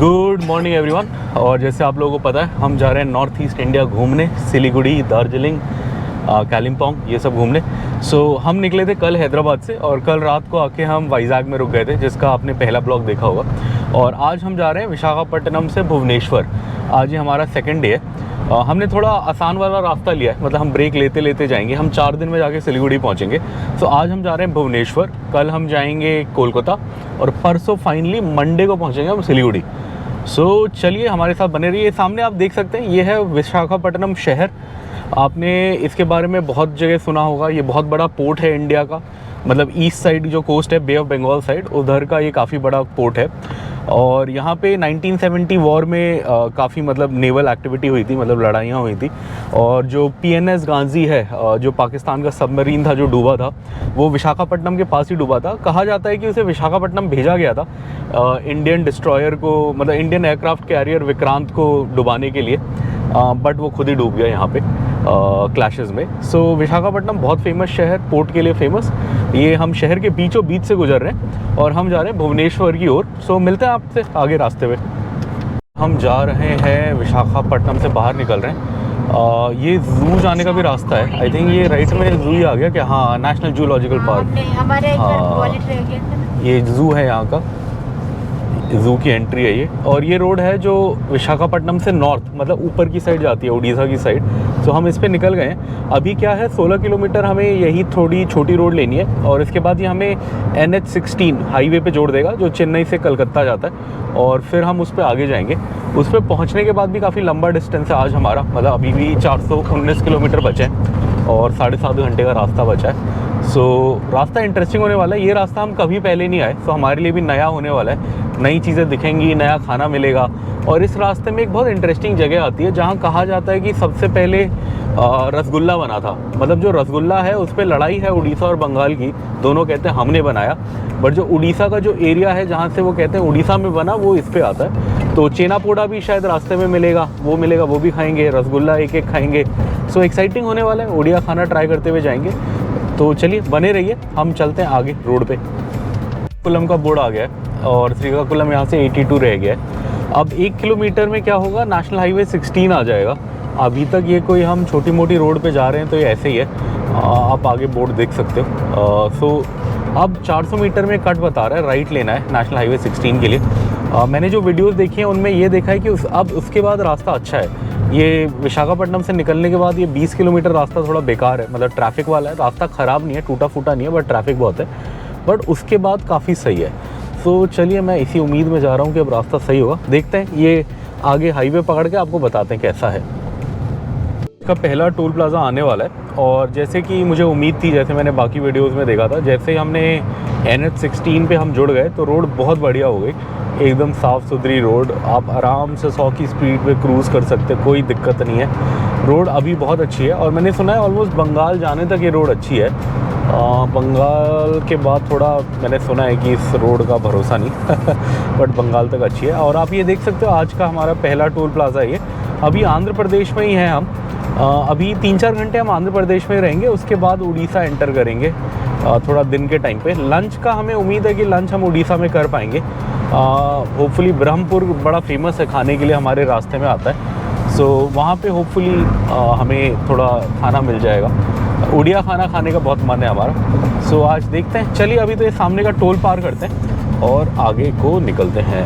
Good morning everyone. और जैसे आप लोगों को पता है हम जा रहे हैं नॉर्थ ईस्ट इंडिया घूमने, सिलीगुड़ी, दार्जिलिंग, कालिम्पोंग, ये सब घूमने। हम निकले थे कल हैदराबाद से और कल रात को आके हम वाइज़ाग में रुक गए थे, जिसका आपने पहला ब्लॉग देखा होगा। और आज हम जा रहे हैं विशाखापट्टनम से भुवनेश्वर। आज ही हमारा सेकंड डे है। हमने थोड़ा आसान वाला रास्ता लिया है, मतलब हम ब्रेक लेते लेते जाएंगे। हम 4 दिन में जाके सिलीगुड़ी पहुंचेंगे। आज हम जा रहे हैं भुवनेश्वर, कल हम जाएंगे कोलकाता और परसों फाइनली मंडे को पहुंचेंगे हम सिलीगुड़ी। चलिए हमारे साथ बने रहिए। सामने आप देख सकते हैं ये है विशाखापट्टनम शहर। आपने इसके बारे में बहुत जगह सुना होगा। ये बहुत बड़ा पोर्ट है इंडिया का, मतलब ईस्ट साइड जो कोस्ट है, बे ऑफ बंगाल साइड, उधर का ये काफ़ी बड़ा पोर्ट है। और यहाँ पे 1970 वॉर में काफ़ी मतलब नेवल एक्टिविटी हुई थी, मतलब लड़ाइयाँ हुई थी। और जो PNS गांधी है, जो पाकिस्तान का सबमरीन था जो डूबा था, वो विशाखापट्टनम के पास ही डूबा था। कहा जाता है कि उसे विशाखापट्टनम भेजा गया था इंडियन डिस्ट्रॉयर को, मतलब इंडियन एयरक्राफ्ट कैरियर विक्रांत को डुबाने के लिए, बट वो खुद ही डूब गया यहाँ पे क्लैशेस में। विशाखापट्टनम बहुत फेमस शहर, पोर्ट के लिए फेमस। ये हम शहर के बीचों बीच से गुजर रहे हैं और हम जा रहे हैं भुवनेश्वर की ओर। मिलते हैं आपसे आगे रास्ते में। हम जा रहे हैं विशाखापट्टनम से बाहर निकल रहे हैं। ये जू जाने का भी रास्ता है। आई थिंक ये राइट में जू ही आ गया क्या? हाँ, नेशनल जूलॉजिकल पार्क। ये जू है यहाँ का, जू की एंट्री है ये। और ये रोड है जो विशाखापट्टनम से नॉर्थ, मतलब ऊपर की साइड जाती है, उड़ीसा की साइड। हम इस पे निकल गए हैं। अभी क्या है, 16 किलोमीटर हमें यही थोड़ी छोटी रोड लेनी है और इसके बाद ये हमें NH16 हाईवे पे जोड़ देगा, जो चेन्नई से कलकत्ता जाता है। और फिर हम उस पर आगे जाएंगे। उस पर पहुँचने के बाद भी काफ़ी लंबा डिस्टेंस है आज हमारा, मतलब अभी भी 419 किलोमीटर बचे हैं और 7.5 घंटे का रास्ता बचा है। रास्ता इंटरेस्टिंग होने वाला है। ये रास्ता हम कभी पहले नहीं आए, हमारे लिए भी नया होने वाला है। नई चीज़ें दिखेंगी, नया खाना मिलेगा। और इस रास्ते में एक बहुत इंटरेस्टिंग जगह आती है जहाँ कहा जाता है कि सबसे पहले रसगुल्ला बना था। मतलब जो रसगुल्ला है उस पर लड़ाई है उड़ीसा और बंगाल की, दोनों कहते हैं हमने बनाया, बट जो उड़ीसा का जो एरिया है जहाँ से वो कहते हैं उड़ीसा में बना, वो इस पर आता है। तो चेनापोड़ा भी शायद रास्ते में मिलेगा, वो भी खाएंगे। रसगुल्ला एक एक खाएंगे। एक्साइटिंग होने वाला है, उड़िया खाना ट्राई करते हुए जाएंगे। तो चलिए बने रहिए, हम चलते हैं आगे रोड पे। कुलम का बोर्ड आ गया है और श्रीकाकुलम यहाँ से 82 रह गया है। अब 1 किलोमीटर में क्या होगा, नेशनल हाईवे 16 आ जाएगा। अभी तक ये कोई हम छोटी मोटी रोड पे जा रहे हैं तो ये ऐसे ही है। आप आगे बोर्ड देख सकते हो। अब 400 मीटर में कट बता रहा है, राइट लेना है नेशनल हाईवे 16 के लिए। मैंने जो वीडियोस देखी हैं उनमें ये देखा है कि अब उसके बाद रास्ता अच्छा है। ये विशाखापट्टनम से निकलने के बाद ये 20 किलोमीटर रास्ता थोड़ा बेकार है, मतलब ट्रैफिक वाला है। रास्ता ख़राब नहीं है, टूटा फूटा नहीं है, बट ट्रैफिक बहुत है। बट उसके बाद काफ़ी सही है। चलिए मैं इसी उम्मीद में जा रहा हूँ कि अब रास्ता सही होगा। देखते हैं, ये आगे हाईवे पकड़ के आपको बताते हैं कैसा है। इसका पहला टोल प्लाज़ा आने वाला है और जैसे कि मुझे उम्मीद थी, जैसे मैंने बाकी वीडियोस में देखा था, जैसे हमने NH16 पे हम जुड़ गए तो रोड बहुत बढ़िया हो गई, एकदम साफ़ सुथरी रोड। आप आराम से 100 की स्पीड पे क्रूज़ कर सकते, कोई दिक्कत नहीं है। रोड अभी बहुत अच्छी है और मैंने सुना है ऑलमोस्ट बंगाल जाने तक ये रोड अच्छी है। बंगाल के बाद थोड़ा मैंने सुना है कि इस रोड का भरोसा नहीं बट बंगाल तक अच्छी है। और आप ये देख सकते हो, आज का हमारा पहला टोल प्लाज़ा ये। अभी आंध्र प्रदेश में ही हैं हम। अभी 3-4 घंटे हम आंध्र प्रदेश में रहेंगे, उसके बाद उड़ीसा एंटर करेंगे थोड़ा दिन के टाइम पे। लंच का हमें उम्मीद है कि लंच हम उड़ीसा में कर पाएंगे। होपफुली ब्रह्मपुर बड़ा फेमस है खाने के लिए, हमारे रास्ते में आता है। वहाँ पे होपफुली हमें थोड़ा खाना मिल जाएगा। उड़िया खाना खाने का बहुत मन है हमारा। आज देखते हैं। चलिए अभी तो ये सामने का टोल पार करते हैं और आगे को निकलते हैं।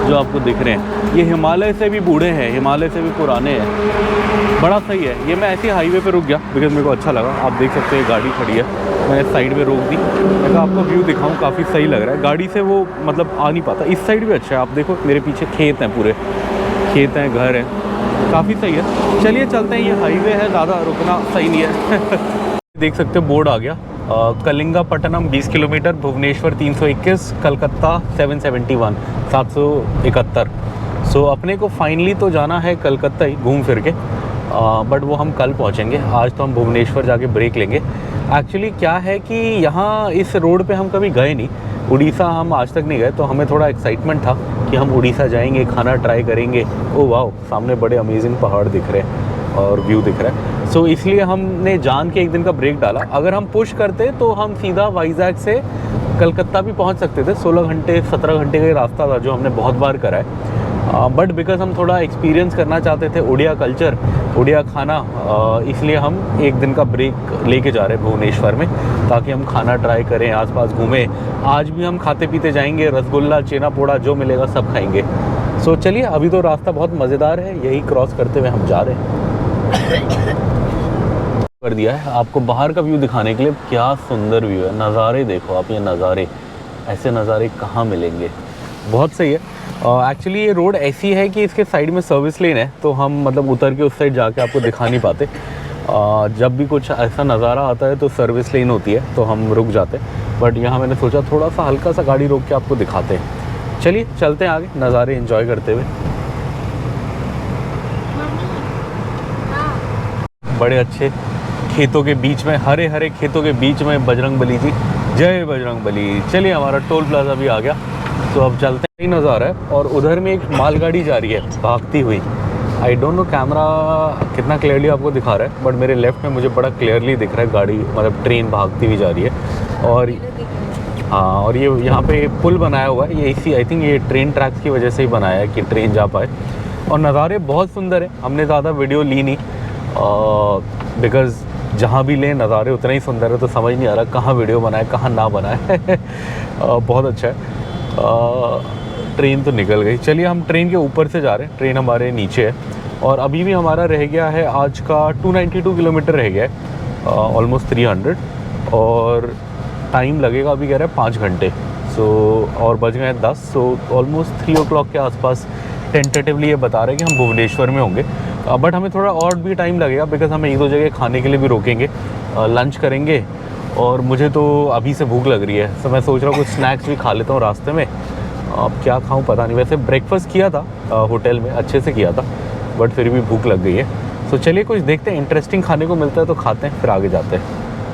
जो आपको दिख रहे हैं ये हिमालय से भी बूढ़े हैं, हिमालय से भी पुराने हैं। बड़ा सही है। ये मैं ऐसे हाईवे पे रुक गया बिकॉज मेरे को अच्छा लगा। आप देख सकते हैं गाड़ी खड़ी है, मैंने साइड में रोक दी। मैं कहा आपको व्यू दिखाऊं, काफ़ी सही लग रहा है। गाड़ी से वो मतलब आ नहीं पाता। इस साइड भी अच्छा है, आप देखो मेरे पीछे खेत हैं, पूरे खेत हैं, घर हैं, काफ़ी सही है। चलिए चलते हैं। ये हाईवे है, ज़्यादा रुकना सही नहीं है देख सकते हो बोर्ड आ गया। कलिंगापट्टनम 20 किलोमीटर, भुवनेश्वर 321, कलकत्ता 771। अपने को फाइनली तो जाना है कलकत्ता ही घूम फिर के, बट वो हम कल पहुंचेंगे। आज तो हम भुवनेश्वर जाके ब्रेक लेंगे। एक्चुअली क्या है कि यहाँ इस रोड पे हम कभी गए नहीं, उड़ीसा हम आज तक नहीं गए, तो हमें थोड़ा एक्साइटमेंट था कि हम उड़ीसा जाएंगे, खाना ट्राई करेंगे। ओह वाह, सामने बड़े अमेजिंग पहाड़ दिख रहे हैं और व्यू दिख रहा है। इसलिए हमने जान के एक दिन का ब्रेक डाला। अगर हम पुश करते तो हम सीधा वाइज़ाग से कलकत्ता भी पहुंच सकते थे। 16 घंटे 17 घंटे का रास्ता था जो हमने बहुत बार करा है। बट बिकॉज हम थोड़ा एक्सपीरियंस करना चाहते थे उड़िया कल्चर, उड़िया खाना, इसलिए हम एक दिन का ब्रेक लेके जा रहे हैं भुवनेश्वर में, ताकि हम खाना ट्राई करें, आसपास घूमें। आज भी हम खाते पीते जाएंगे, रसगुल्ला, चेना पोड़ा जो मिलेगा सब खाएंगे। सो चलिए, अभी तो रास्ता बहुत मज़ेदार है, यही क्रॉस करते हुए हम जा रहे हैं। कर दिया है आपको बाहर का व्यू दिखाने के लिए। क्या सुंदर व्यू है, नज़ारे देखो आप, ये नज़ारे, ऐसे नज़ारे कहाँ मिलेंगे, बहुत सही है। एक्चुअली ये रोड ऐसी है कि इसके साइड में सर्विस लेन है, तो हम मतलब उतर के उस साइड जाके आपको दिखा नहीं पाते। जब भी कुछ ऐसा नज़ारा आता है तो सर्विस लेन होती है, तो हम रुक जाते हैं। बट यहाँ मैंने सोचा थोड़ा सा हल्का सा गाड़ी रोक के आपको दिखाते हैं। चलिए चलते हैं आगे, नज़ारे एंजॉय करते हुए। बड़े अच्छे खेतों के बीच में, हरे हरे खेतों के बीच में बजरंगबली जी, जय बजरंगबली। चलिए, हमारा टोल प्लाजा भी आ गया, तो अब चलते हैं। ही नज़ारा है, और उधर में एक मालगाड़ी जा रही है भागती हुई। आई डोंट नो कैमरा कितना क्लियरली आपको दिखा रहा है, बट मेरे लेफ्ट में मुझे बड़ा क्लियरली दिख रहा है गाड़ी, मतलब ट्रेन भागती हुई जा रही है। और हाँ, और ये यहाँ पे पुल बनाया हुआ है, ये इसी आई थिंक ये ट्रेन ट्रैक्स की वजह से ही बनाया है कि ट्रेन जा पाए। और नज़ारे बहुत सुंदर है, हमने ज़्यादा वीडियो ली नहीं, बिकॉज़ जहाँ भी लें नज़ारे उतना ही सुंदर है, तो समझ नहीं आ रहा कहाँ वीडियो बनाए कहाँ ना बनाए। बहुत अच्छा है। ट्रेन तो निकल गई। चलिए, हम ट्रेन के ऊपर से जा रहे हैं, ट्रेन हमारे नीचे है। और अभी भी हमारा रह गया है आज का 292 किलोमीटर रह गया है, ऑलमोस्ट 300, और टाइम लगेगा अभी कह रहे हैं 5 घंटे। सो और बज गए 10, सो ऑलमोस्ट 3 o'clock के आसपास टेंटेटिवली ये बता रहे हैं कि हम भुवनेश्वर में होंगे। बट हमें थोड़ा और भी टाइम लगेगा, बिकॉज हम एक दो जगह खाने के लिए भी रोकेंगे, लंच करेंगे। और मुझे तो अभी से भूख लग रही है, तो मैं सोच रहा हूँ कुछ स्नैक्स भी खा लेता हूँ रास्ते में। अब क्या खाऊं पता नहीं, वैसे ब्रेकफास्ट किया था होटल में, अच्छे से किया था, बट फिर भी भूख लग गई है। तो चलिए कुछ देखते हैं, इंटरेस्टिंग खाने को मिलता है तो खाते हैं, फिर आगे जाते हैं।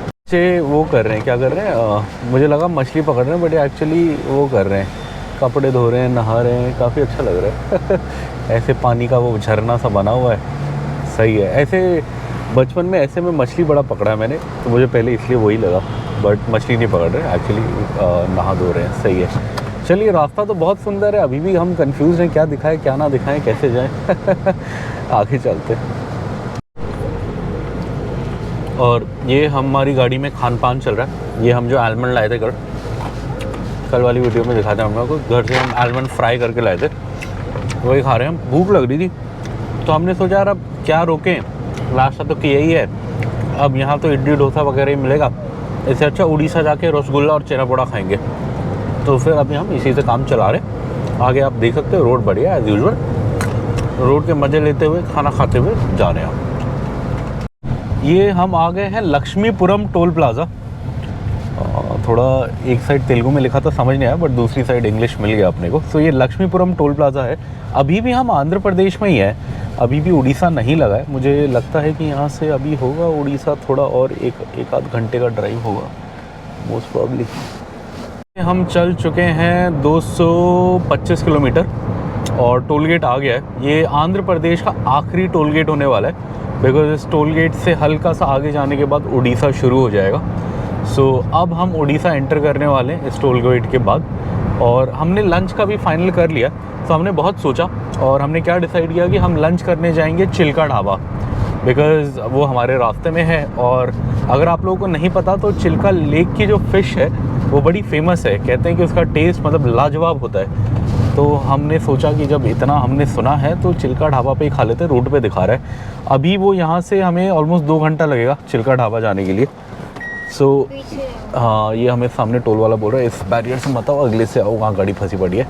बच्चे वो कर रहे हैं, क्या कर रहे हैं, मुझे लगा मछली पकड़ रहे हैं, बट एक्चुअली वो कर रहे हैं, कपड़े धो रहे हैं, नहा रहे हैं, काफ़ी अच्छा लग रहा है। ऐसे पानी का वो झरना सा बना हुआ है, सही है। ऐसे बचपन में ऐसे में मछली बड़ा पकड़ा है मैंने, तो मुझे पहले इसलिए वही लगा, बट मछली नहीं पकड़ रहे एक्चुअली, नहा धो रहे हैं, सही है। चलिए, रास्ता तो बहुत सुंदर है, अभी भी हम कंफ्यूज हैं क्या दिखाएं क्या ना दिखाएं, कैसे जाएं। आगे चलते। और ये हमारी गाड़ी में खान पान चल रहा है, ये हम जो आलमंड लाए थे कल वाली वीडियो में दिखाते हैं हम लोग को, घर से हम आलमंड फ्राई करके लाए थे, वही खा रहे हैं हम। भूख लग रही थी तो हमने सोचा यार अब क्या रोकें, रास्ता तो कि यही है, अब यहाँ तो इडली डोसा वगैरह ही मिलेगा, इससे अच्छा उड़ीसा जाके रसगुल्ला और चेना पोड़ा खाएंगे। तो फिर अभी हम इसी से काम चला रहे हैं। आगे आप देख सकते हो रोड बढ़िया है एज यूजुअल, रोड के मज़े लेते हुए खाना खाते हुए जा रहे हैं हम। ये हम आ गए हैं लक्ष्मीपुरम टोल प्लाज़ा। थोड़ा एक साइड तेलुगु में लिखा था समझ नहीं आया, बट दूसरी साइड इंग्लिश मिल गया अपने को। सो ये लक्ष्मीपुरम टोल प्लाज़ा है। अभी भी हम आंध्र प्रदेश में ही है, अभी भी उड़ीसा नहीं लगा है। मुझे लगता है कि यहाँ से अभी होगा उड़ीसा थोड़ा और एक आध घंटे का ड्राइव होगा मोस्ट प्रॉब्ली। हम चल चुके हैं 225 किलोमीटर और टोल गेट आ गया है। ये आंध्र प्रदेश का आखिरी टोल गेट होने वाला है, बिकॉज इस टोल गेट से हल्का सा आगे जाने के बाद उड़ीसा शुरू हो जाएगा। सो अब हम उड़ीसा एंटर करने वाले हैं इस टोल गेट के बाद। और हमने लंच का भी फाइनल कर लिया, तो हमने बहुत सोचा और हमने क्या डिसाइड किया कि हम लंच करने जाएंगे चिल्का ढाबा, बिकॉज़ वो हमारे रास्ते में है। और अगर आप लोगों को नहीं पता तो चिल्का लेक की जो फ़िश है वो बड़ी फेमस है, कहते हैं कि उसका टेस्ट मतलब लाजवाब होता है। तो हमने सोचा कि जब इतना हमने सुना है तो चिल्का ढाबा पे ही खा लेते, रोड पे दिखा रहा है। अभी वो यहाँ से हमें ऑलमोस्ट 2 घंटा लगेगा चिल्का ढाबा जाने के लिए। सो हाँ, ये हमें सामने टोल वाला बोल रहा है इस बैरियर से मत आओ, अगले से आओ, वहाँ गाड़ी फंसी पड़ी है।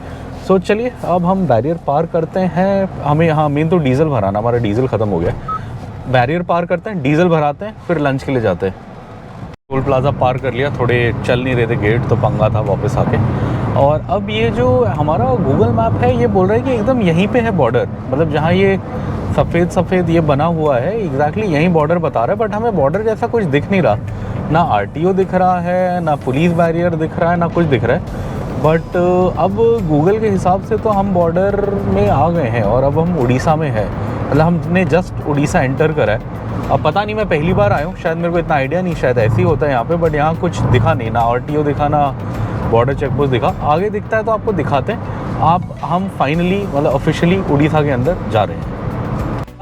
सो चलिए अब हम बैरियर पार करते हैं। हमें यहाँ मेन तो डीजल भराना, हमारा डीजल ख़त्म हो गया। बैरियर पार करते हैं, डीजल भराते हैं, फिर लंच के लिए जाते हैं। टोल प्लाज़ा पार कर लिया, थोड़े चल नहीं रहे थे गेट, तो पंगा था वापस आके। और अब ये जो हमारा गूगल मैप है ये बोल रहा है कि एकदम यहीं पे है बॉर्डर, मतलब जहाँ ये सफ़ेद ये बना हुआ है एग्जैक्टली यहीं बॉर्डर बता रहा है। बट हमें बॉर्डर जैसा कुछ दिख नहीं रहा, ना आरटीओ दिख रहा है, ना पुलिस बैरियर दिख रहा है, ना कुछ दिख रहा है। बट अब गूगल के हिसाब से तो हम बॉर्डर में आ गए हैं और अब हम उड़ीसा में हैं, मतलब हमने जस्ट उड़ीसा एंटर करा है। अब पता नहीं, मैं पहली बार आया हूँ, शायद मेरे को इतना आइडिया नहीं, शायद ऐसे ही होता है यहाँ पे। बट यहाँ कुछ दिखा नहीं, ना आरटीओ दिखा, ना बॉर्डर चेक पोस्ट दिखा, आगे दिखता है तो आपको दिखाते हैं। हम फाइनली मतलब ऑफिशियली उड़ीसा के अंदर जा रहे हैं।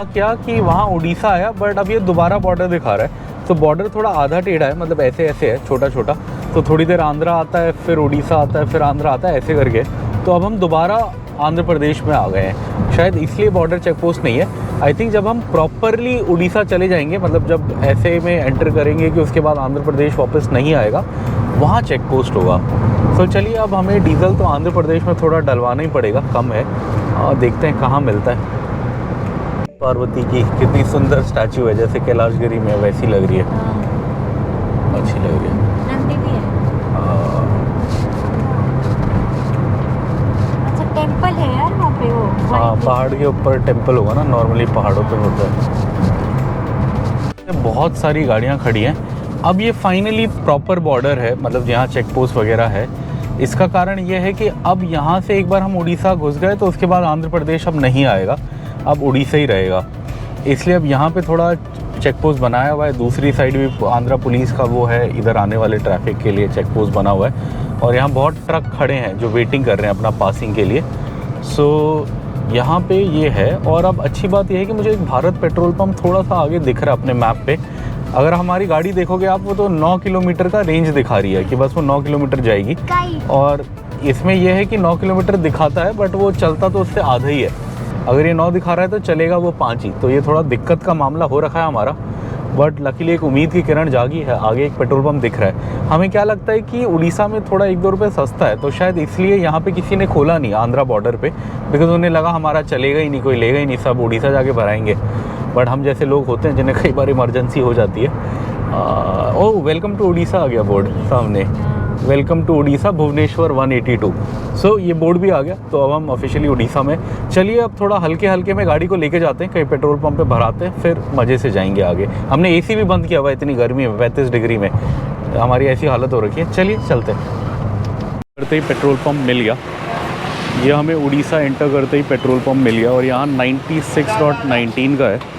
क्या कि वहाँ उड़ीसा आया, बट अब ये दोबारा बॉर्डर दिखा रहा है। तो बॉर्डर थोड़ा आधा टेढ़ा है, मतलब ऐसे ऐसे है, छोटा छोटा। तो थोड़ी देर आंध्रा आता है, फिर उड़ीसा आता है, फिर आंध्रा आता है, ऐसे करके। तो अब हम दोबारा आंध्र प्रदेश में आ गए हैं, शायद इसलिए बॉर्डर चेक पोस्ट नहीं है। आई थिंक जब हम प्रॉपरली उड़ीसा चले जाएंगे, मतलब जब ऐसे में एंटर करेंगे कि उसके बाद आंध्र प्रदेश वापस नहीं आएगा, वहाँ चेक पोस्ट होगा। तो चलिए, अब हमें डीजल तो आंध्र प्रदेश में थोड़ा डलवाना ही पड़ेगा, कम है। और देखते हैं कहाँ मिलता है। पार्वती की कितनी सुंदर स्टैचू है, जैसे कैलाशगिरी में, वैसी लग रही है। अच्छी लग रही है। नंदी भी है। अच्छा, टेम्पल है यार वहाँ पे वो। हाँ, पहाड़ के ऊपर टेम्पल होगा ना, नॉर्मली पहाड़ों पे होता है। बहुत सारी गाड़ियाँ खड़ी हैं। अब ये फाइनली प्रॉपर बॉर्डर है, मतलब जहाँ चेक पोस्ट वगैरह है। इसका कारण ये है कि अब यहाँ से एक बार हम उड़ीसा घुस गए तो उसके बाद आंध्र प्रदेश अब नहीं आएगा, अब उड़ीसा ही रहेगा। इसलिए अब यहाँ पे थोड़ा चेक पोस्ट बनाया हुआ है। दूसरी साइड भी आंध्रा पुलिस का वो है, इधर आने वाले ट्रैफिक के लिए चेक पोस्ट बना हुआ है। और यहाँ बहुत ट्रक खड़े हैं जो वेटिंग कर रहे हैं अपना पासिंग के लिए। सो यहाँ पे ये है। और अब अच्छी बात यह है कि मुझे एक भारत पेट्रोल पंप थोड़ा सा आगे दिख रहा है अपने मैप पे। अगर हमारी गाड़ी देखोगे आप, वो तो 9 किलोमीटर का रेंज दिखा रही है कि बस वो 9 किलोमीटर जाएगी। और इसमें यह है कि 9 किलोमीटर दिखाता है, बट वो चलता तो उससे आधा ही है। अगर ये 9 दिखा रहा है तो चलेगा वो 5 ही। तो ये थोड़ा दिक्कत का मामला हो रखा है हमारा, बट लकीली एक उम्मीद की किरण जागी है। आगे एक पेट्रोल पंप दिख रहा है। हमें क्या लगता है कि उड़ीसा में थोड़ा 1-2 रुपये सस्ता है, तो शायद इसलिए यहाँ पे किसी ने खोला नहीं आंध्रा बॉर्डर पे, बिकॉज उन्हें लगा हमारा चलेगा ही नहीं, कोई लेगा ही नहीं, सब उड़ीसा जाके भराएंगे। बट हम जैसे लोग होते हैं जिन्हें कई बार इमरजेंसी हो जाती है। ओह, वेलकम टू उड़ीसा आ गया बोर्ड सामने। Welcome to Orissa, Bhubaneswar 182। So ये बोर्ड भी आ गया। तो अब हम ऑफिशियली उड़ीसा में। चलिए, अब थोड़ा हल्के हल्के में गाड़ी को लेके जाते हैं, कहीं पेट्रोल पंप पे भराते हैं, फिर मज़े से जाएंगे आगे। हमने एसी भी बंद किया हुआ है, इतनी गर्मी में 35 डिग्री में हमारी ऐसी हालत हो रखी है। चलिए चलते हैं। करते ही पेट्रोल पंप मिल गया। ये हमें उड़ीसा एंटर करते ही पेट्रोल पंप मिल गया, और यहाँ 96.19 का है।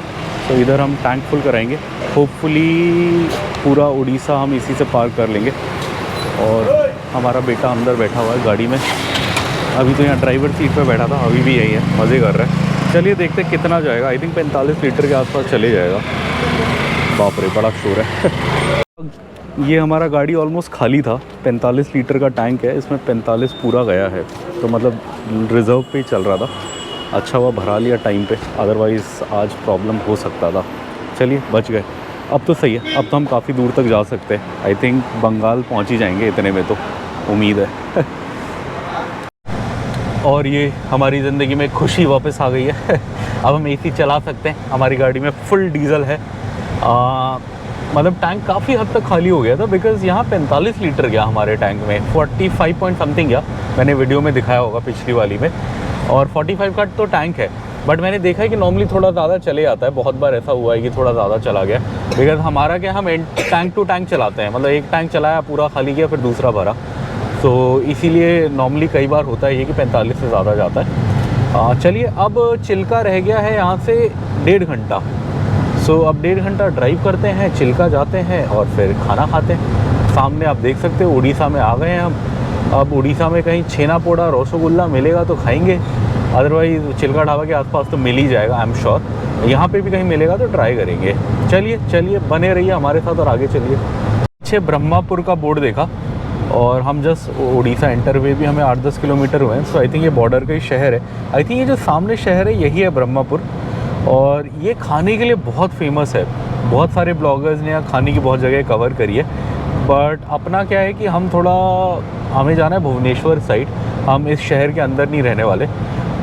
तो इधर हम टैंक फुल कराएंगे। होपफुली पूरा उड़ीसा हम इसी से पार कर लेंगे। और हमारा बेटा अंदर बैठा हुआ है गाड़ी में। अभी तो यहाँ ड्राइवर सीट पे बैठा था, अभी भी यही है, मज़े कर रहा है। चलिए देखते हैं कितना जाएगा। आई थिंक 45 लीटर के आसपास चले जाएगा। बाप रे, बड़ा शोर है। ये हमारा गाड़ी ऑलमोस्ट खाली था। 45 लीटर का टैंक है, इसमें 45 पूरा गया है। तो मतलब रिज़र्व पे ही चल रहा था। अच्छा हुआ भरा लिया टाइम पे, अदरवाइज़ आज प्रॉब्लम हो सकता था। चलिए, बच गए। अब तो सही है, अब तो हम काफ़ी दूर तक जा सकते हैं। आई थिंक बंगाल पहुंच ही जाएंगे इतने में, तो उम्मीद है। और ये हमारी ज़िंदगी में खुशी वापस आ गई है। अब हम एसी चला सकते हैं। हमारी गाड़ी में फुल डीजल है। मतलब टैंक काफ़ी हद तक खाली हो गया था, बिकॉज़ यहाँ 45 लीटर गया हमारे टैंक में। 45 पॉइंट समथिंग गया, मैंने वीडियो में दिखाया होगा पिछली वाली में। और 45 का तो टैंक है, बट मैंने देखा है कि नॉर्मली थोड़ा ज़्यादा चले जाता है। बहुत बार ऐसा हुआ है कि थोड़ा ज़्यादा चला गया, बिकॉज हमारा क्या, हम टैंक टू टैंक चलाते हैं। मतलब एक टैंक चलाया, पूरा खाली किया, फिर दूसरा भरा। तो इसीलिए नॉर्मली कई बार होता है ये कि 45 से ज़्यादा जाता है। चलिए, अब चिल्का रह गया है यहाँ से 1.5 घंटा। सो अब 1.5 घंटा ड्राइव करते हैं, चिल्का जाते हैं और फिर खाना खाते हैं। सामने आप देख सकते हो उड़ीसा में आ गए हैं हम। अब उड़ीसा में कहीं छेना पोड़ा, रसगुल्ला मिलेगा तो खाएंगे, अदरवाइज चिल्का ढाबा के आसपास तो मिल ही जाएगा, आई एम श्योर। यहाँ पे भी कहीं मिलेगा तो ट्राई करेंगे। चलिए चलिए, बने रहिए हमारे साथ और आगे चलिए। पीछे ब्रह्मापुर का बोर्ड देखा, और हम जस्ट उड़ीसा एंटर हुए भी हमें 8-10 किलोमीटर हुए हैं। सो आई थिंक ये बॉर्डर का ही शहर है। आई थिंक ये जो सामने शहर है यही है ब्रह्मापुर। और ये खाने के लिए बहुत फेमस है। बहुत सारे ब्लॉगर्स ने यहाँ खाने की बहुत जगह कवर करी है। बट अपना क्या है कि हमें जाना है भुवनेश्वर साइड। हम इस शहर के अंदर नहीं रहने वाले,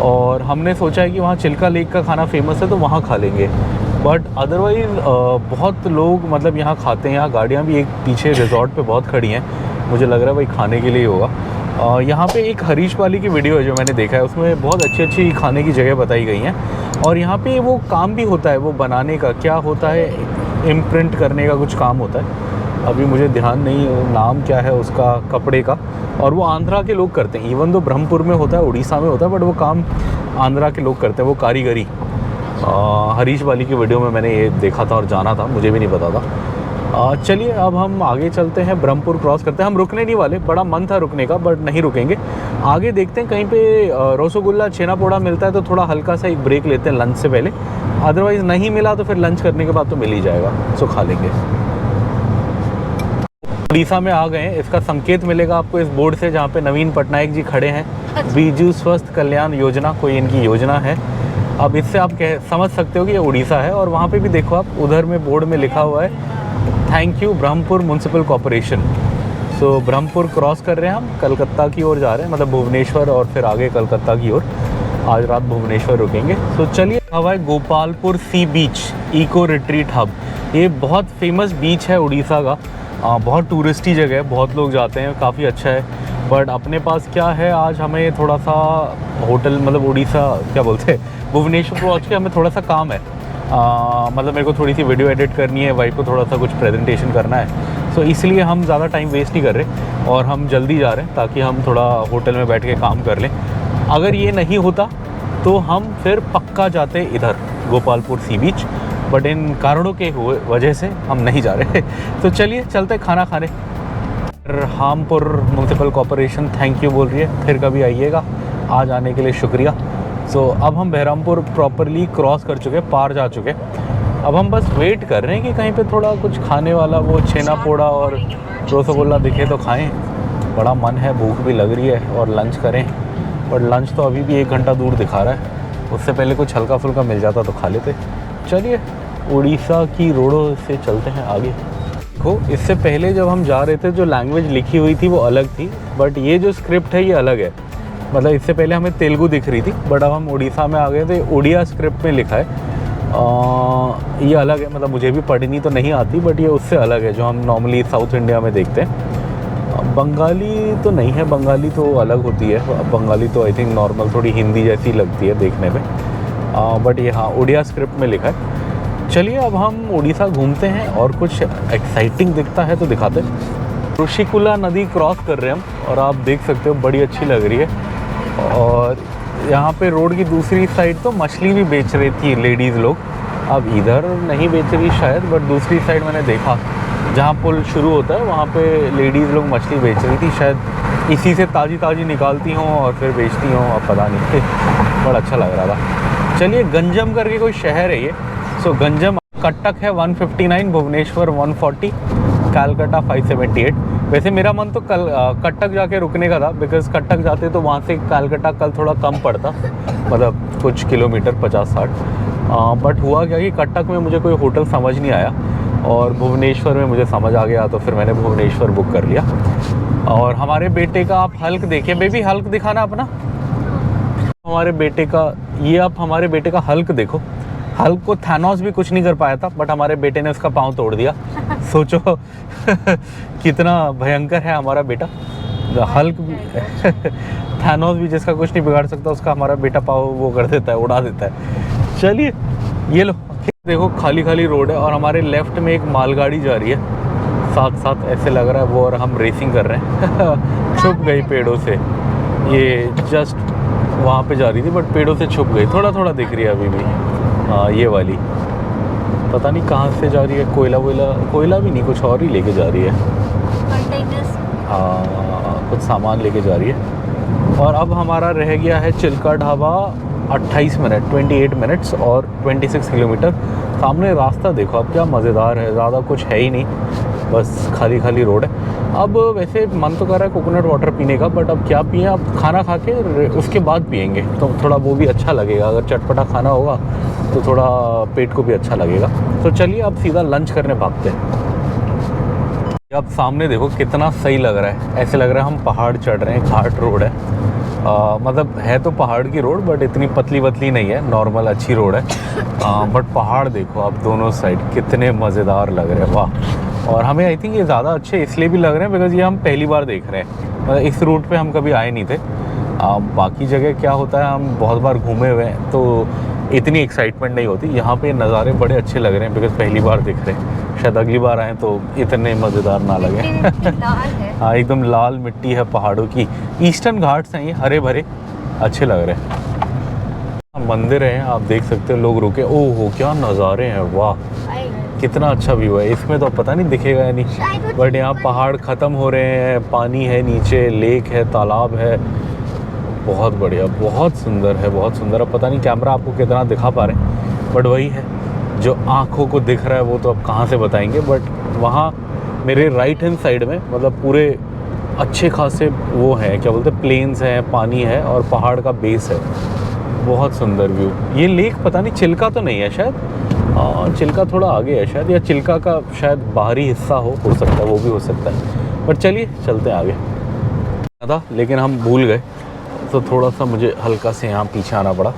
और हमने सोचा है कि वहाँ चिल्का लेक का खाना फेमस है तो वहाँ खा लेंगे। बट अदरवाइज़ बहुत लोग मतलब यहाँ खाते हैं। यहाँ गाड़ियाँ भी एक पीछे रिजॉर्ट पे बहुत खड़ी हैं, मुझे लग रहा है भाई खाने के लिए ही होगा। यहाँ पे एक हरीश वाली की वीडियो है जो मैंने देखा है, उसमें बहुत अच्छी अच्छी खाने की जगह बताई गई हैं। और यहाँ पे वो काम भी होता है, वो बनाने का क्या होता है, इम्प्रिंट करने का कुछ काम होता है। अभी मुझे ध्यान नहीं नाम क्या है उसका, कपड़े का। और वो आंध्रा के लोग करते हैं। इवन तो ब्रह्मपुर में होता है, उड़ीसा में होता है, बट वो काम आंध्रा के लोग करते हैं, वो कारीगरी। हरीश वाली की वीडियो में मैंने ये देखा था और जाना था, मुझे भी नहीं पता था। चलिए अब हम आगे चलते हैं, ब्रह्मपुर क्रॉस करते हैं। हम रुकने नहीं वाले, बड़ा मन था रुकने का बट नहीं रुकेंगे, आगे देखते हैं कहीं पे रसगुल्ला छेना पोड़ा मिलता है तो थोड़ा हल्का सा एक ब्रेक लेते हैं लंच से पहले, अदरवाइज़ नहीं मिला तो फिर लंच करने के बाद तो मिल ही जाएगा, सो खा लेंगे। उड़ीसा में आ गए हैं, इसका संकेत मिलेगा आपको इस बोर्ड से जहाँ पे नवीन पटनायक जी खड़े हैं, बीजू स्वास्थ्य कल्याण योजना, कोई इनकी योजना है। अब इससे आप समझ सकते हो कि ये उड़ीसा है। और वहाँ पे भी देखो आप, उधर में बोर्ड में लिखा हुआ है thank you Brahmapur municipal corporation. So Brahmapur cross कर रहे हैं हम, कलकत्ता की ओर जा रहे हैं, मतलब भुवनेश्वर और फिर आगे कलकत्ता की ओर। आज रात भुवनेश्वर रुकेंगे। तो चलिए, हवा है गोपालपुर सी बीच इको रिट्रीट हब। ये बहुत फेमस बीच है उड़ीसा का, बहुत टूरिस्टी जगह है, बहुत लोग जाते हैं, काफ़ी अच्छा है। बट अपने पास क्या है, आज हमें थोड़ा सा होटल, मतलब उड़ीसा क्या बोलते हैं, भुवनेश्वर पहुँच के हमें थोड़ा सा काम है। मतलब मेरे को थोड़ी सी वीडियो एडिट करनी है, वाइफ को थोड़ा सा कुछ प्रेजेंटेशन करना है, सो इसलिए हम ज़्यादा टाइम वेस्ट नहीं कर रहे और हम जल्दी जा रहे हैं ताकि हम थोड़ा होटल में बैठ के काम कर लें। अगर ये नहीं होता तो हम फिर पक्का जाते इधर गोपालपुर सी बीच, बट इन कारणों के वजह से हम नहीं जा रहे। तो चलिए चलते खाना खाने। Rampur municipal corporation thank you बोल रही है, फिर कभी आइएगा, आज आने के लिए शुक्रिया। सो अब हम बहरामपुर प्रॉपरली क्रॉस कर चुके, पार जा चुके। अब हम बस वेट कर रहे हैं कि कहीं पे थोड़ा कुछ खाने वाला, वो छेना पोड़ा और रसगुल्ला दिखे तो खाएं। बड़ा मन है, भूख भी लग रही है, और लंच करें, बट लंच तो अभी भी 1 घंटा दूर दिखा रहा है। उससे पहले कुछ हल्का फुल्का मिल जाता तो खा लेते। चलिए उड़ीसा की रोडों से चलते हैं आगे। देखो, इससे पहले जब हम जा रहे थे जो लैंग्वेज लिखी हुई थी वो अलग थी, बट ये जो स्क्रिप्ट है ये अलग है। मतलब इससे पहले हमें तेलुगु दिख रही थी, बट अब हम उड़ीसा में आ गए थे, उड़िया स्क्रिप्ट में लिखा है। ये अलग है, मतलब मुझे भी पढ़नी तो नहीं आती, बट ये उससे अलग है जो हम नॉर्मली साउथ इंडिया में देखते हैं। बंगाली तो नहीं है, बंगाली तो अलग होती है, बंगाली तो आई थिंक नॉर्मल थोड़ी हिंदी जैसी लगती है देखने में, बट ये हाँ उड़िया स्क्रिप्ट में लिखा है। चलिए अब हम उड़ीसा घूमते हैं और कुछ एक्साइटिंग दिखता है तो दिखाते हैं। ऋषिकुला नदी क्रॉस कर रहे हैं हम, और आप देख सकते हो बड़ी अच्छी लग रही है। और यहाँ पे रोड की दूसरी साइड तो मछली भी बेच रही थी लेडीज़ लोग, अब इधर नहीं बेच रही शायद, बट दूसरी साइड मैंने देखा जहाँ पुल शुरू होता है वहाँ पे लेडीज़ लोग मछली बेच रही थी, शायद इसी से ताज़ी ताज़ी निकालती हों और फिर बेचती हों, अब पता नहीं। बड़ा अच्छा लग रहा था। चलिए, गंजम करके कोई शहर है ये। सो गंजम, कटक है 159, भुवनेश्वर 140, कलकत्ता 578। वैसे मेरा मन तो कटक जाके रुकने का था, बिकॉज कटक जाते तो वहाँ से कलकत्ता कल थोड़ा कम पड़ता, मतलब कुछ किलोमीटर 50-60। बट हुआ क्या कि कटक में मुझे कोई होटल समझ नहीं आया और भुवनेश्वर में मुझे समझ आ गया, तो फिर मैंने भुवनेश्वर बुक कर लिया। और हमारे बेटे का आप हल्क देखिए, बेबी हल्क दिखाना अपना, हमारे बेटे का, ये आप हमारे बेटे का हल्क देखो। हल्क को थानोस भी कुछ नहीं कर पाया था, बट हमारे बेटे ने उसका पाँव तोड़ दिया। सोचो कितना भयंकर है हमारा बेटा। हल्क भी थानोस भी जिसका कुछ नहीं बिगाड़ सकता, उसका हमारा बेटा पाँव वो कर देता है, उड़ा देता है। चलिए ये लो, देखो खाली खाली रोड है और हमारे लेफ्ट में एक मालगाड़ी जा रही है, साथ साथ ऐसे लग रहा है वो और हम रेसिंग कर रहे हैं। छुप गई पेड़ों से, ये जस्ट वहाँ पे जा रही थी बट पेड़ों से छुप गई, थोड़ा थोड़ा दिख रही है अभी भी। ये वाली पता नहीं कहाँ से जा रही है, कोयला भी नहीं, कुछ और ही लेके जा रही है, कुछ सामान लेके जा रही है। और अब हमारा रह गया है चिल्का ढाबा 28 मिनट, 28 मिनट्स और 26 किलोमीटर। सामने रास्ता देखो अब क्या मज़ेदार है, ज़्यादा कुछ है ही नहीं, बस खाली खाली रोड है। अब वैसे मन तो कर रहा है कोकोनट वाटर पीने का, बट अब क्या पिए, अब खाना खा के उसके बाद पिएंगे तो थोड़ा वो भी अच्छा लगेगा। अगर चटपटा खाना होगा तो थोड़ा पेट को भी अच्छा लगेगा। तो चलिए अब सीधा लंच करने भागते हैं। अब सामने देखो कितना सही लग रहा है, ऐसे लग रहा है हम पहाड़ चढ़ रहे हैं, घाट रोड है। मतलब है तो पहाड़ की रोड बट इतनी पतली पतली नहीं है, नॉर्मल अच्छी रोड है। बट पहाड़ देखो आप दोनों साइड कितने मज़ेदार लग रहे हैं, वाह। और हमें आई थिंक ये ज़्यादा अच्छे इसलिए भी लग रहे हैं बिकॉज़ ये हम पहली बार देख रहे हैं, मतलब इस रूट पे हम कभी आए नहीं थे। बाकी जगह क्या होता है, हम बहुत बार घूमे हुए हैं तो इतनी एक्साइटमेंट नहीं होती। यहाँ पे नज़ारे बड़े अच्छे लग रहे हैं बिकॉज़ पहली बार दिख रहे हैं, शायद अगली बार आएँ तो इतने मज़ेदार ना लगे। हाँ एकदम लाल मिट्टी है पहाड़ों की, ईस्टर्न घाट्स हैं ये, हरे भरे अच्छे लग रहे हैं। मंदिर हैं आप देख सकते हो, लोग रुके, ओह क्या नज़ारे हैं, वाह कितना अच्छा व्यू है। इसमें तो पता नहीं दिखेगा या नहीं, बट यहाँ पहाड़ ख़त्म हो रहे हैं, पानी है नीचे, लेक है, तालाब है। बहुत बढ़िया, बहुत सुंदर है, बहुत सुंदर। अब पता नहीं कैमरा आपको कितना दिखा पा रहे हैं, बट वही है जो आँखों को दिख रहा है वो तो अब कहाँ से बताएंगे। बट वहाँ मेरे राइट हैंड साइड में मतलब पूरे अच्छे खासे वो हैं, क्या बोलते हैं, प्लेन्स हैं, पानी है और पहाड़ का बेस है। बहुत सुंदर व्यू। ये लेक पता नहीं चिल्का तो नहीं है शायद, चिल्का थोड़ा आगे है शायद, या चिल्का का शायद बाहरी हिस्सा हो सकता है, वो भी हो सकता है। पर चलिए चलते हैं आगे। था लेकिन हम भूल गए, तो थोड़ा सा मुझे हल्का से यहाँ पीछे आना पड़ा।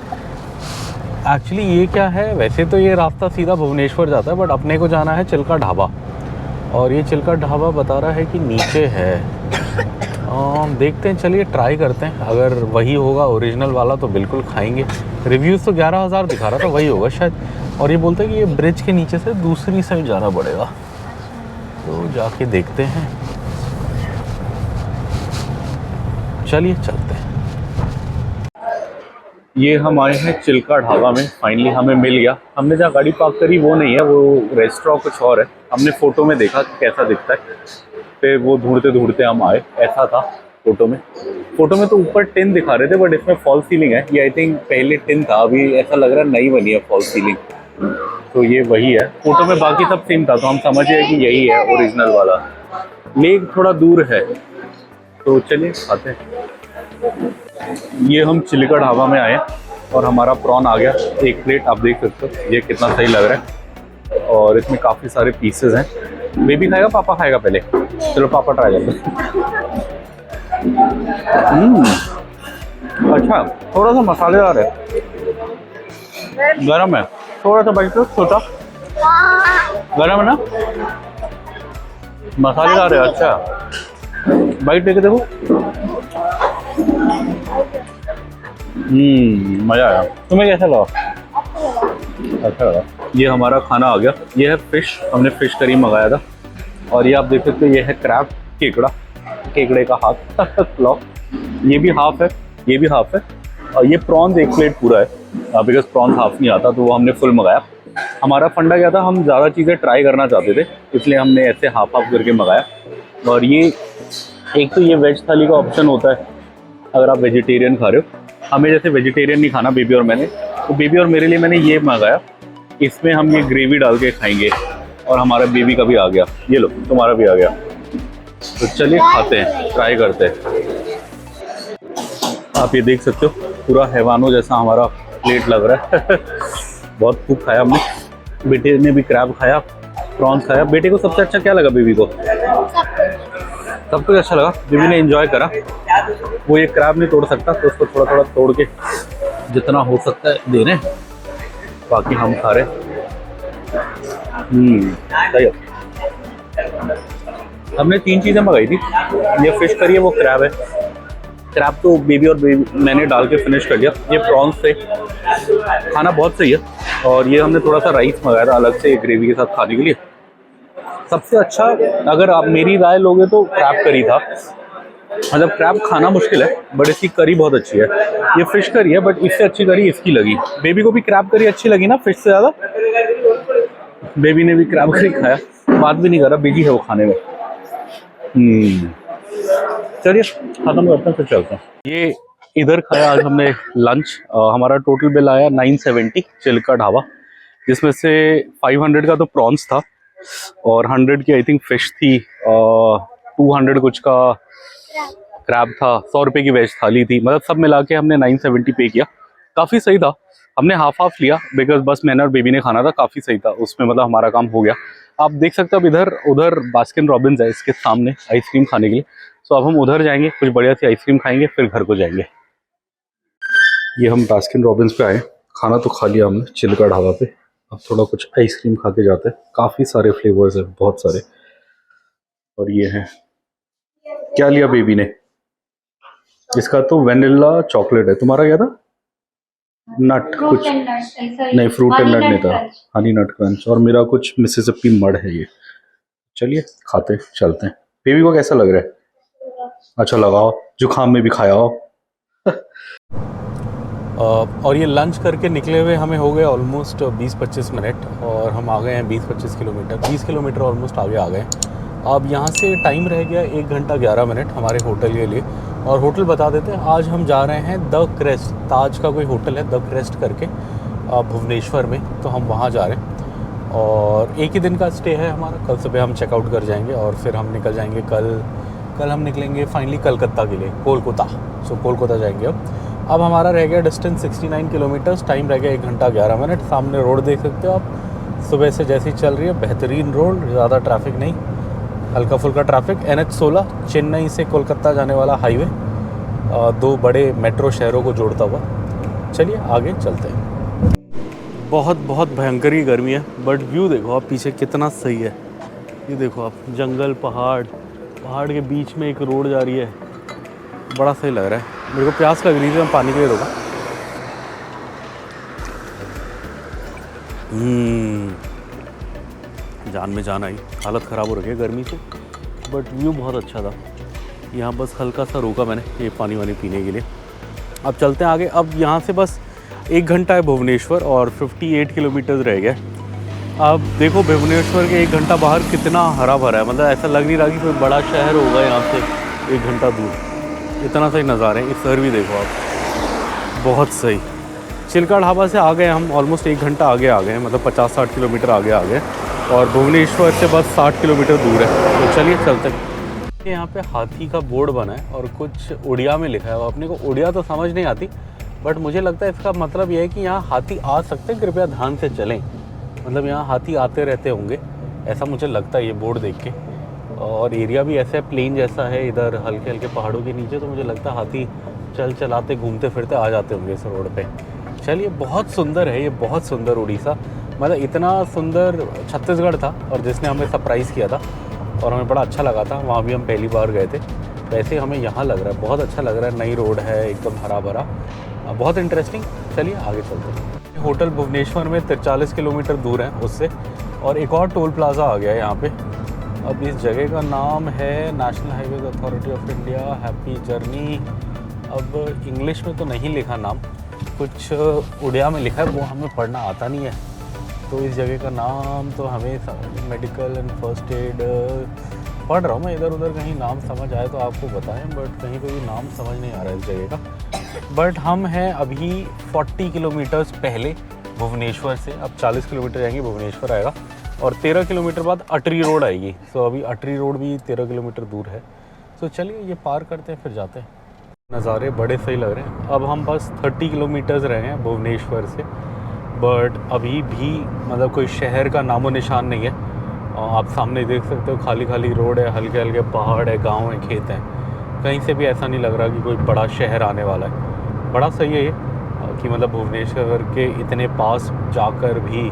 एक्चुअली ये क्या है, वैसे तो ये रास्ता सीधा भुवनेश्वर जाता है, बट अपने को जाना है चिल्का ढाबा, और ये चिल्का ढाबा बता रहा है कि नीचे है। देखते हैं, चलिए ट्राई करते हैं। अगर वही होगा ओरिजिनल वाला तो बिल्कुल खाएंगे। रिव्यूज़ तो 11,000 दिखा रहा था, वही होगा शायद। और ये बोलते हैं कि ये ब्रिज के नीचे से दूसरी साइड जाना पड़ेगा, तो जाके देखते हैं। चलिए चलते हैं। ये हम आए हैं चिल्का ढाबा में, फाइनली हमें मिल गया। हमने जहाँ गाड़ी पार्क करी वो नहीं है, वो रेस्टोरेंट कुछ और है। हमने फ़ोटो में देखा कि कैसा दिखता है, फिर वो ढूंढते ढूंढते हम आए। ऐसा था फ़ोटो में तो ऊपर टिन दिखा रहे थे, बट इसमें फॉल सीलिंग है। ये आई थिंक पहले टिन था, अभी ऐसा लग रहा है नई बनी है फॉल सीलिंग। तो ये वही है फ़ोटो में, बाकी सब सेम था, तो हम समझ गए कि यही है ओरिजिनल वाला। लेक थोड़ा दूर है, तो चलिए खाते हैं। ये हम चिल्का ढाबा में आए और हमारा प्रॉन आ गया, 1 प्लेट। आप देख सकते हो ये कितना सही लग रहा है, और इसमें काफ़ी सारे पीसेस हैं। बेबी खाएगा, पापा खाएगा पहले? चलो पापा ट्राई करते हैं। अच्छा, थोड़ा सा मसालेदार है, गरम है, थोड़ा सा बाइट तो छोटा गरम है ना, मसालेदार है। अच्छा, बाइट देके देखो। मज़ा आया। तुम्हें कैसा लगा? अच्छा लगा। ये हमारा खाना आ गया। ये है फिश, हमने फिश करी मंगाया था। और ये आप देख सकते हो, ये है क्रैब, केकड़ा, केकड़े का हाथ क्लॉ। ये भी हाफ है, ये भी हाफ है। और ये प्रॉन्स 1 प्लेट पूरा है, बिकॉज प्रॉन्स हाफ नहीं आता, तो वो हमने फुल मंगाया। हमारा फंडा क्या था, हम ज़्यादा चीज़ें ट्राई करना चाहते थे, इसलिए हमने ऐसे हाफ हाफ करके मंगाया। और ये एक तो ये वेज थाली का ऑप्शन होता है अगर आप वेजिटेरियन खा रहे हो। हमें जैसे वेजिटेरियन नहीं खाना, बेबी और मैंने, तो बेबी और मेरे लिए मैंने ये मंगाया। इसमें हम ये ग्रेवी डाल के खाएंगे, और हमारा बेबी का भी आ गया। ये लो, तुम्हारा भी आ गया। तो चलिए खाते हैं, ट्राई करते हैं। आप ये देख सकते हो, पूरा हैवानों जैसा हमारा प्लेट लग रहा है। बहुत खूब खाया हमने। बेटे ने भी क्रैब खाया, प्रॉन्स खाया। बेटे को सबसे अच्छा क्या लगा? बेबी को सब कुछ अच्छा लगा। बेबी ने एंजॉय करा। वो ये क्रैब नहीं तोड़ सकता, तो उसको थोड़ा थोड़ा तोड़ के जितना हो सकता है दे रहे हैं, बाकी हम खा रहे। सही है। हमने 3 चीज़ें मंगाई थी। ये फिश करी है, वो क्रैब है। क्रैब तो बेबी और मैंने डाल के फिनिश कर लिया। ये प्रॉन्स थे, खाना बहुत सही है। और ये हमने थोड़ा सा राइस मंगाया था अलग से ग्रेवी के साथ खाने के लिए। सबसे अच्छा अगर आप मेरी राय लोगे तो क्रैब करी था। मतलब क्रैब खाना मुश्किल है, बट इसकी करी बहुत अच्छी है। ये फिश करी है, बट इससे अच्छी करी इसकी लगी। बेबी को भी क्रैब करी अच्छी लगी ना, फिश से ज़्यादा। बेबी ने भी क्रैब करी खाया, बात भी नहीं कर रहा, बिजी है वो खाने में। चलिए खत्म करते हैं, फिर चलते हैं। ये इधर खाया आज हमने लंच। हमारा टोटल बिल आया 970 चिल्का ढाबा, जिसमें से 500 का तो प्रॉन्स था, और 100 की आई थिंक फिश थी, 200 कुछ का क्रैब था, 100 रुपये की वेज थाली थी। मतलब सब मिला के हमने 970 पे किया। काफ़ी सही था। हमने हाफ हाफ लिया, बिकॉज बस मैंने और बेबी ने खाना था। काफ़ी सही था उसमें, मतलब हमारा काम हो गया। आप देख सकते हो अब इधर उधर बास्किन रॉबिन्स है इसके सामने आइसक्रीम खाने के लिए। सो अब हम उधर जाएंगे, कुछ बढ़िया सी आइसक्रीम खाएंगे, फिर घर को जाएंगे। ये हम बास्किन रॉबिन्स पे आए, खाना तो खा लिया हमने चिल्का ढाबा पे। अब थोड़ा कुछ आइसक्रीम खा के जाते हैं। काफ़ी सारे फ्लेवर्स है, बहुत सारे। और ये है, क्या लिया बेबी ने? इसका तो वेनिला चॉकलेट है। तुम्हारा क्या था? नट कुछ नहीं, फ्रूट एंड नट नहीं था, हनी नट क्रंच। और मेरा कुछ मिसिसिपी मड है ये। चलिए खाते चलते हैं। बेबी को कैसा लग रहा है? अच्छा लगाओ, जुकाम में भी खाया हो। और ये लंच करके निकले हुए हमें हो गए ऑलमोस्ट 20-25 मिनट और हम आ गए हैं 20-25 किलोमीटर, 20 किलोमीटर ऑलमोस्ट आगे आ गए। अब यहाँ से टाइम रह गया 1 घंटा 11 मिनट हमारे होटल के लिए। और होटल बता देते हैं, आज हम जा रहे हैं द क्रेस्ट, ताज का कोई होटल है द क्रेस्ट करके भुवनेश्वर में, तो हम वहाँ जा रहे हैं। और एक ही दिन का स्टे है हमारा, कल सुबह हम चेकआउट कर जाएंगे और फिर हम निकल जाएंगे कल हम निकलेंगे फाइनली कलकत्ता के लिए, कोलकाता। सो कोलकाता जाएंगे। अब हमारा रह गया डिस्टेंस 69 किलोमीटर्स, टाइम रह गया 1 घंटा 11 मिनट। सामने रोड देख सकते हो आप, सुबह से जैसी चल रही है, बेहतरीन रोड, ज़्यादा ट्रैफिक नहीं, हल्का फुल्का ट्रैफिक। NH16 चेन्नई से कोलकाता जाने वाला हाईवे, 2 बड़े मेट्रो शहरों को जोड़ता हुआ। चलिए आगे चलते हैं। बहुत भयंकर ही गर्मी है, बट व्यू देखो आप पीछे कितना सही है। ये देखो आप, जंगल, पहाड़ के बीच में एक रोड जा रही है, बड़ा सही लग रहा है। मेरे को प्यास लग रही थी, मैं पानी के लिए रुका। जान में जान आई, हालत ख़राब हो रही है गर्मी से, बट व्यू बहुत अच्छा था। यहाँ बस हल्का सा रोका मैंने ये पानी वानी पीने के लिए। अब चलते हैं आगे। अब यहाँ से बस 1 घंटा है भुवनेश्वर और 58 किलोमीटर रह गया। अब देखो भुवनेश्वर के 1 घंटा बाहर कितना हरा भरा है, मतलब ऐसा लग नहीं रहा कि कोई बड़ा शहर होगा यहाँ से 1 घंटा दूर। इतना सही नज़ारे हैं। इस शहर भी देखो आप, बहुत सही। चिल्का ढाबा से आ गए हम, ऑलमोस्ट 1 घंटा आगे आ गए, मतलब 50-60 किलोमीटर आगे आ गए। और भुवनेश्वर से बस 60 किलोमीटर दूर है। तो चलिए चलते हैं। यहाँ पे हाथी का बोर्ड बना है और कुछ उड़िया में लिखा है। अपने को उड़िया तो समझ नहीं आती, बट मुझे लगता है इसका मतलब ये है कि यहाँ हाथी आ सकते हैं, कृपया ध्यान से चलें। मतलब यहाँ हाथी आते रहते होंगे, ऐसा मुझे लगता है ये बोर्ड देख के। और एरिया भी ऐसा है, प्लेन जैसा है, इधर हल्के हल्के पहाड़ों के नीचे, तो मुझे लगता है हाथी चलाते घूमते फिरते आ जाते होंगे इस रोड पे। चलिए, बहुत सुंदर है ये, बहुत सुंदर उड़ीसा। मतलब इतना सुंदर छत्तीसगढ़ था और जिसने हमें सरप्राइज़ किया था और हमें बड़ा अच्छा लगा था, वहाँ भी हम पहली बार गए थे। वैसे हमें यहाँ लग रहा है, बहुत अच्छा लग रहा है, नई रोड है, एकदम हरा भरा, बहुत इंटरेस्टिंग। चलिए आगे चलते हैं। होटल भुवनेश्वर में 43 किलोमीटर दूर है उससे, और एक और टोल प्लाज़ा आ गया है यहाँ पे। अब इस जगह का नाम है national highways authority of India, happy journey. अब इंग्लिश में तो नहीं लिखा नाम, कुछ उड़िया में लिखा है, वो हमें पढ़ना आता नहीं है। तो इस जगह का नाम तो हमें मेडिकल एंड फर्स्ट एड पढ़ रहा हूँ मैं, इधर उधर कहीं नाम समझ आए तो आपको बताएं, बट कहीं कोई नाम समझ नहीं आ रहा है इस जगह का। बट हम हैं अभी 40 किलोमीटर्स पहले भुवनेश्वर से। अब 40 किलोमीटर जाएंगे, भुवनेश्वर आएगा, और 13 किलोमीटर बाद अटरी रोड आएगी। सो अभी अटरी रोड भी 13 किलोमीटर दूर है। सो चलिए ये पार करते हैं, फिर जाते हैं। नज़ारे बड़े सही लग रहे हैं। अब हम बस 30 किलोमीटर्स रहे हैं भुवनेश्वर से, बट अभी भी मतलब कोई शहर का नामो निशान नहीं है। आप सामने देख सकते हो, खाली खाली रोड है, हल्के हल्के पहाड़ है, गांव है, खेत हैं। कहीं से भी ऐसा नहीं लग रहा कि कोई बड़ा शहर आने वाला है। बड़ा सही है ये कि मतलब भुवनेश्वर के इतने पास जाकर भी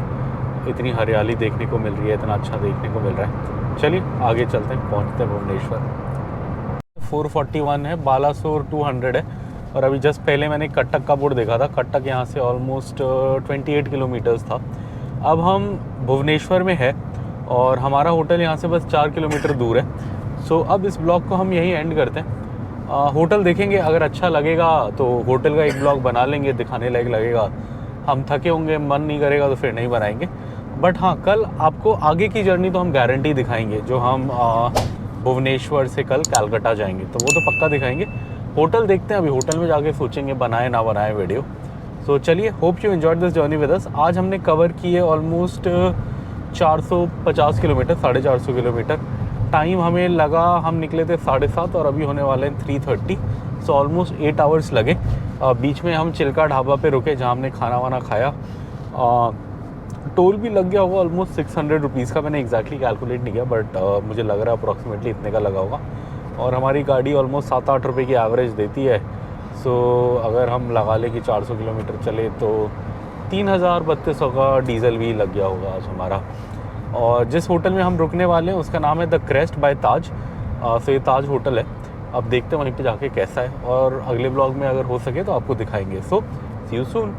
इतनी हरियाली देखने को मिल रही है, इतना अच्छा देखने को मिल रहा है। चलिए आगे चलते हैं, पहुँचते हैं भुवनेश्वर। 441 है, बालासोर 200 है। और अभी जस्ट पहले मैंने कटक का बोर्ड देखा था, कटक यहाँ से ऑलमोस्ट 28 किलोमीटर्स था। अब हम भुवनेश्वर में है और हमारा होटल यहाँ से बस 4 किलोमीटर दूर है। सो अब इस ब्लॉग को हम यहीं एंड करते हैं। होटल देखेंगे, अगर अच्छा लगेगा तो होटल का एक ब्लॉग बना लेंगे, दिखाने लायक लगेगा। हम थके होंगे, मन नहीं करेगा तो फिर नहीं बनाएंगे। बट हाँ, कल आपको आगे की जर्नी तो हम गारंटी दिखाएंगे, जो हम भुवनेश्वर से कल कलकत्ता जाएंगे तो वो तो पक्का दिखाएंगे। होटल देखते हैं, अभी होटल में जाके सोचेंगे बनाए ना बनाए वीडियो। सो चलिए, hope you enjoyed this journey with us. आज हमने कवर किए ऑलमोस्ट 450 किलोमीटर, 450 किलोमीटर। टाइम हमें लगा, हम निकले थे 7:30 और अभी होने वाले हैं 3:30। सो ऑलमोस्ट 8 आवर्स लगे। बीच में हम चिल्का ढाबा पे रुके जहाँ हमने खाना वाना खाया। टोल भी लग गया होगा ऑलमोस्ट 600 रुपीज़ का, मैंने एग्जैक्टली कैलकुलेट नहीं किया, बट मुझे लग रहा है अप्रॉक्सीमेटली इतने का लगा होगा। और हमारी गाड़ी ऑलमोस्ट 7-8 रुपये की एवरेज देती है। सो अगर हम लगा लें कि 400 किलोमीटर चले तो 3000-3200 का डीजल भी लग गया होगा आज हमारा। और जिस होटल में हम रुकने वाले हैं उसका नाम है द क्रेस्ट बाय ताज। सो ये ताज होटल है। अब देखते हैं वहीं पे जाके कैसा है, और अगले ब्लॉग में अगर हो सके तो आपको दिखाएंगे। सो सी यू सून।